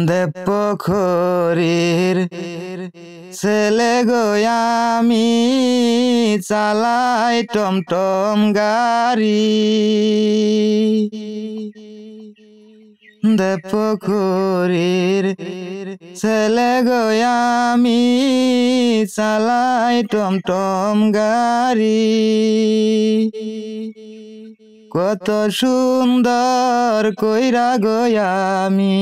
দেবপোখরীর ছেলে গো আমি চালাই টমটম গাড়ি। দেবপোখরীর ছেলে গো আমি চালাই টমটম গাড়ি। কত সুন্দর কইরা গো আমি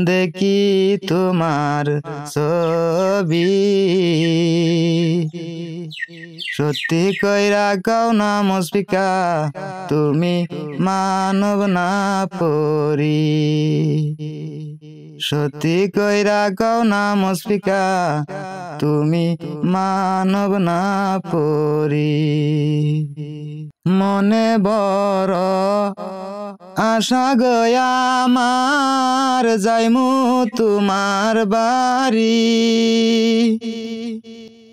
দেখি তোমার ছবি। সত্যি কইরা কও না মুশফিকা তুমি মানব না পরি। সত্যি কইরা কও না মুশফিকা তুমি মানব না পরি। মনে বড় আশা গো আমার যাইমু তোমার বাড়ি।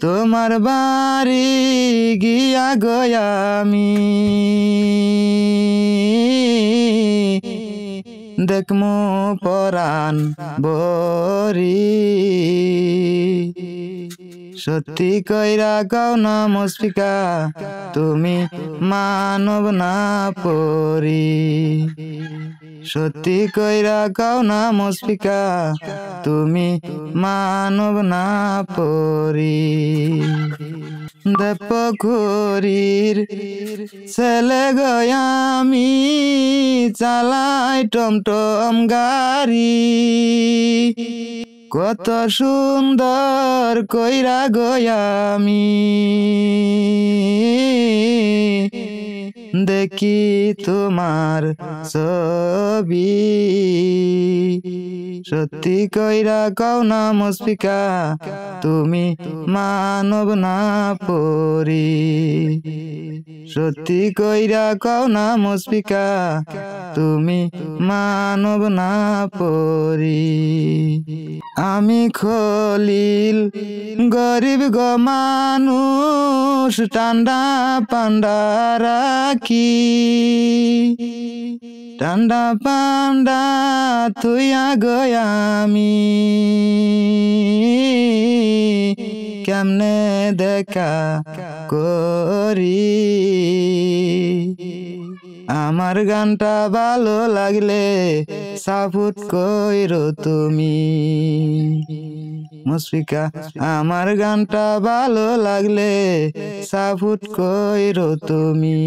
তোমার বাড়ি গিয়া গো আমি দেখমু পরাণ বরি। সত্যি কইরা কও না মুশফিকা তুমি মানব না পরি। সত্যি কইরা কও না মুশফিকা তুমি মানব না পরি। দেবপোখরীর ছেলে গো আমি চালাই টমটম গাড়ি। কত সুন্দর কইরা গো আমি দেখি তোমার ছবি। সত্যি কইরা কও না মুশফিকা তুমি মানব না পরি। সত্যি কইরা কও না মুশফিকা তুমি মানব না পরি। আমি খলিল গরিব গো মানুষ ঠান্ডা পান্ডা রাখি। ঠান্ডা পান্ডা থুইয়া গো আমি কেমনে দেখা করি। আমার গানটা ভালো লাগলে সাপোর্ট কইরো তুমি মুশফিকা। আমার গানটা ভালো লাগলে সাপোর্ট কইরো তুমি।